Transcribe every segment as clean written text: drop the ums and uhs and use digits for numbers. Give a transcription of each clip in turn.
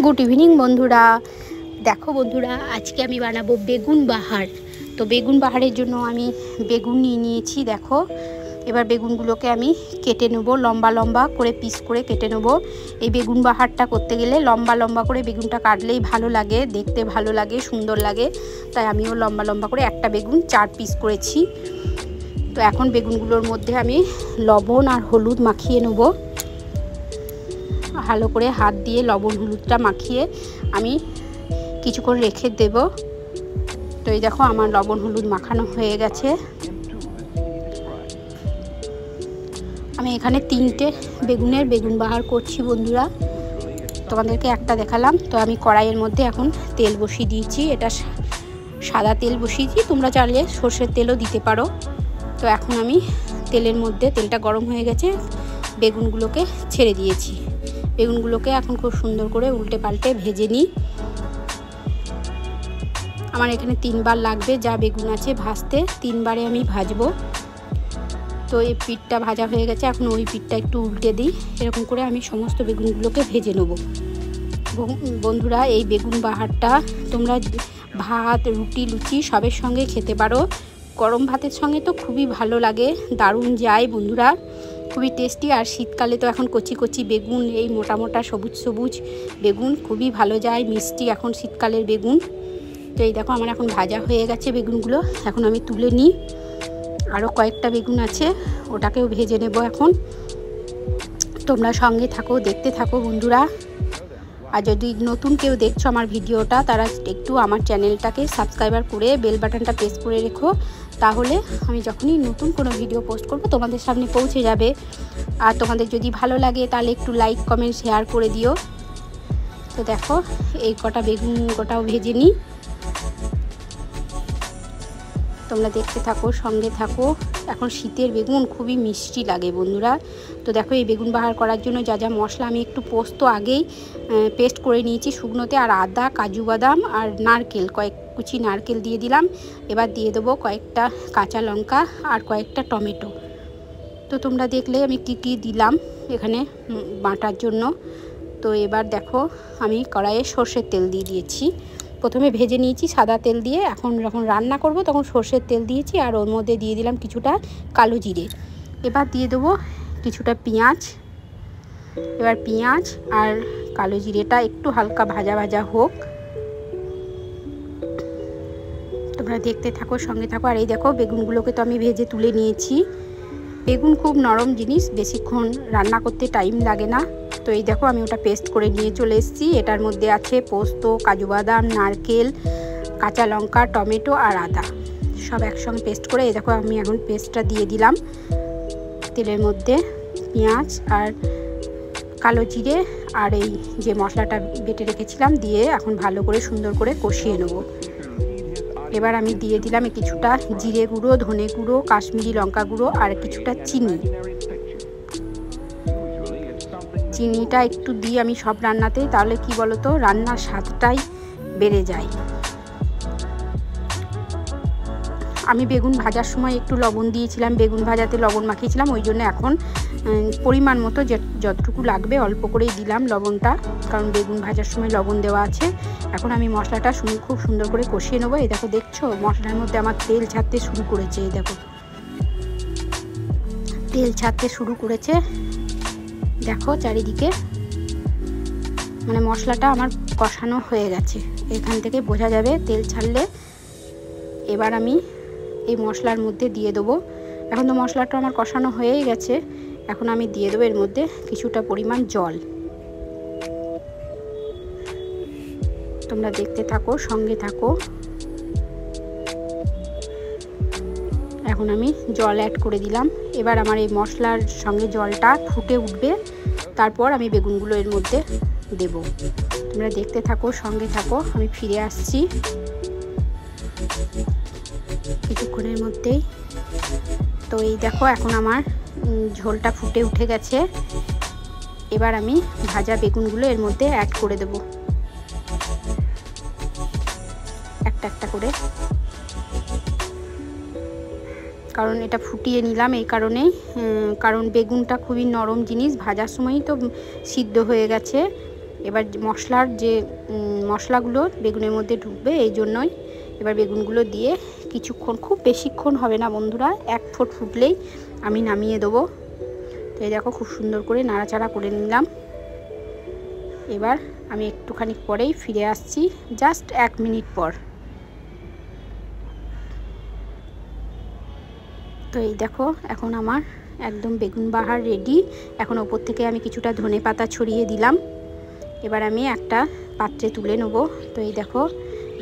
Good evening বন্ধুরা। দেখো বন্ধুরা, আজকে আমি বানাবো বেগুন বাহার। তো বেগুন বাহারের জন্য আমি বেগুন নিয়ে নিয়েছি। দেখো, এবার বেগুনগুলোকে আমি কেটে নেবো, লম্বা লম্বা করে পিস করে কেটে নেবো। এই বেগুন বাহারটা করতে গেলে লম্বা লম্বা করে বেগুনটা কাটলেই ভালো লাগে, দেখতে ভালো লাগে, সুন্দর লাগে। তাই আমিও লম্বা লম্বা করে একটা বেগুন 4 পিস করেছি। তো এখন বেগুনগুলোর মধ্যে আমি লবণ আর হলুদ মাখিয়ে নেবো। ভালো করে হাত দিয়ে লবণ হলুদটা মাখিয়ে আমি কিছুক্ষণ রেখে দেব। তো এই দেখো, আমার লবণ হলুদ মাখানো হয়ে গেছে। আমি এখানে 3টে বেগুন বাহার করছি বন্ধুরা, তোমাদেরকে একটা দেখালাম। তো আমি কড়াইয়ের মধ্যে এখন তেল বসিয়ে দিয়েছি। এটা সাদা তেল বসিয়েছি, তোমরা চাইলে সর্ষের তেলও দিতে পারো। তো এখন আমি তেলের মধ্যে, তেলটা গরম হয়ে গেছে, বেগুনগুলোকে ছেড়ে দিয়েছি। বেগুনগুলোকে এখন খুব সুন্দর করে উল্টে পাল্টে ভেজে নিই। আমার এখানে 3 বার লাগবে, যা বেগুন আছে ভাজতে 3 বারে আমি ভাজবো। তো এই পিঠটা ভাজা হয়ে গেছে, এখন ওই পিঠটা একটু উল্টে দিই। এরকম করে আমি সমস্ত বেগুনগুলোকে ভেজে নেব। বন্ধুরা, এই বেগুন বাহারটা তোমরা ভাত, রুটি, লুচি সবের সঙ্গে খেতে পারো। গরম ভাতের সঙ্গে তো খুবই ভালো লাগে, দারুণ যায় বন্ধুরা, খুবই টেস্টি। আর শীতকালে তো এখন কচি কচি বেগুন, এই মোটা মোটা সবুজ সবুজ বেগুন খুবই ভালো যায়, মিষ্টি এখন শীতকালের বেগুন। তো এই দেখো, আমার এখন ভাজা হয়ে গেছে বেগুনগুলো। এখন আমি তুলে নিই। আরও কয়েকটা বেগুন আছে, ওটাকেও ভেজে নেব এখন। তোমরা সঙ্গে থাকো, দেখতে থাকো বন্ধুরা। আর যদি নতুন কেউ দেখছো আমার ভিডিওটা, তারা একটু আমার চ্যানেলটাকে সাবস্ক্রাইবার করে বেল বাটনটা প্রেস করে রেখো, তাহলে আমি যখনই নতুন কোনো ভিডিও পোস্ট করব তোমাদের সামনে পৌঁছে যাবে। আর তোমাদের যদি ভালো লাগে তাহলে একটু লাইক, কমেন্ট, শেয়ার করে দিও। তো দেখো, এই কটা বেগুন গোটাও ভেজে নিই। তোমরা দেখতে থাকো, সঙ্গে থাকো। এখন শীতের বেগুন খুবই মিষ্টি লাগে বন্ধুরা। তো দেখো, এই বেগুন বাহার করার জন্য যা যা মশলা, আমি একটু পোস্ত আগেই পেস্ট করে নিয়েছি শুকনোতে, আর আদা, কাজু বাদাম আর নারকেল, কয়েক কুচি নারকেল দিয়ে দিলাম। এবার দিয়ে দেবো কয়েকটা কাঁচা লঙ্কা আর কয়েকটা টমেটো। তো তোমরা দেখলে আমি কি কি দিলাম এখানে বাটার জন্য। তো এবার দেখো, আমি কড়াইয়ে সর্ষের তেল দিয়ে দিয়েছি। প্রথমে ভেজে নিয়েছি সাদা তেল দিয়ে, এখন যখন রান্না করব তখন সর্ষের তেল দিয়েছি। আর ওর মধ্যে দিয়ে দিলাম কিছুটা কালো জিরে। এবার দিয়ে দেবো কিছুটা পেঁয়াজ। এবার পেঁয়াজ আর কালো জিরেটা একটু হালকা ভাজা ভাজা হোক। তোমরা দেখতে থাকো, সঙ্গে থাকো। আর এই দেখো, বেগুনগুলোকে তো আমি ভেজে তুলে নিয়েছি। বেগুন খুব নরম জিনিস, বেশিক্ষণ রান্না করতে টাইম লাগে না। তো এই দেখো, আমি ওটা পেস্ট করে নিয়ে চলে এসেছি। এটার মধ্যে আছে পোস্ত, কাজু বাদাম, নারকেল, কাঁচা লঙ্কা, টমেটো আর আদা, সব একসঙ্গে পেস্ট করে। এই দেখো, আমি এখন পেস্টটা দিয়ে দিলাম তেলের মধ্যে। পেঁয়াজ আর কালো জিরে আর এই যে মশলাটা বেটে রেখেছিলাম দিয়ে এখন ভালো করে সুন্দর করে কষিয়ে নেব। এবার আমি দিয়ে দিলাম কিছুটা জিরে গুঁড়ো, ধনে গুঁড়ো, কাশ্মীরি লঙ্কা গুঁড়ো আর কিছুটা চিনি। চিনিটা একটু দিই আমি সব রান্নাতেই, তাহলে কি বলো তো, রান্নার স্বাদটাই বেড়ে যায়। আমি বেগুন ভাজার সময় একটু লবণ দিয়েছিলাম, বেগুন ভাজাতে লবণ মাখিয়েছিলাম, ওই জন্য এখন পরিমাণ মতো যতটুকু লাগবে অল্প করেই দিলাম লবণটা, কারণ বেগুন ভাজার সময় লবণ দেওয়া আছে। এখন আমি মশলাটা খুব সুন্দর করে কষিয়ে নেবো। এই দেখো, দেখছো মশলার মধ্যে আমার তেল ছাড়তে শুরু করেছে। এই দেখো, তেল ছাড়তে শুরু করেছে। দেখো চারিদিকে, মানে মশলাটা আমার কষানো হয়ে গেছে, এখান থেকে বোঝা যাবে তেল ছাড়লে। এবার আমি এই মশলার মধ্যে দিয়ে দেবো, এখন তো মশলাটা আমার কষানো হয়েই গেছে, এখন আমি দিয়ে দেবো এর মধ্যে কিছুটা পরিমাণ জল। তোমরা দেখতে থাকো, সঙ্গে থাকো। এখন আমি জল অ্যাড করে দিলাম। এবার আমার এই মশলার সঙ্গে জলটা ফুটে উঠবে, তারপর আমি বেগুনগুলো এর মধ্যে দেব। তোমরা দেখতে থাকো, সঙ্গে থাকো, আমি ফিরে আসছি কিছুক্ষণের মধ্যেই। তো এই দেখো, এখন আমার ঝোলটা ফুটে উঠে গেছে। এবার আমি ভাজা বেগুনগুলো এর মধ্যে অ্যাড করে দেব, একটা একটা করে, কারণ এটা ফুটিয়ে নিলাম এই কারণেই, কারণ বেগুনটা খুবই নরম জিনিস, ভাজার সময়ই তো সিদ্ধ হয়ে গেছে। এবার মশলার যে মশলাগুলো বেগুনের মধ্যে ঢুকবে, এই জন্যই এবার বেগুনগুলো দিয়ে কিছুক্ষণ, খুব বেশিক্ষণ হবে না বন্ধুরা, 1 ফুট ফুটলেই আমি নামিয়ে দেবো। তো এই দেখো খুব সুন্দর করে নাড়াচাড়া করে নিলাম। এবার আমি একটুখানি পরেই ফিরে আসছি, জাস্ট 1 মিনিট পর। তো এই দেখো এখন আমার একদম বেগুন বাহার রেডি। এখন ওপর থেকে আমি কিছুটা ধনেপাতা ছড়িয়ে দিলাম। এবার আমি একটা পাত্রে তুলে নেব। তো এই দেখো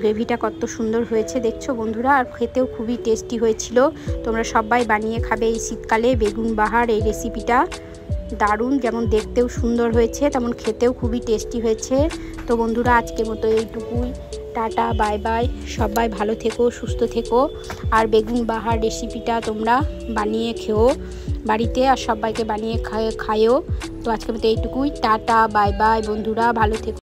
গ্রেভিটা কত সুন্দর হয়েছে দেখছো বন্ধুরা, আর খেতেও খুবই টেস্টি হয়েছিল। তোমরা সবাই বানিয়ে খাবে এই শীতকালে বেগুন বাহার এই রেসিপিটা। দারুণ, যেমন দেখতেও সুন্দর হয়েছে তেমন খেতেও খুবই টেস্টি হয়েছে। তো বন্ধুরা আজকের মতো এইটুকুই, টাটা বাই বাই। সবাই ভালো থেকো, সুস্থ থেকো, আর বেগুন বাহার রেসিপিটা তোমরা বানিয়ে খেও বাড়িতে, আর সবাইকে বানিয়ে খাইও। তো আজকের মতো এইটুকুই, টাটা বাই বাই বন্ধুরা, ভালো থেকো।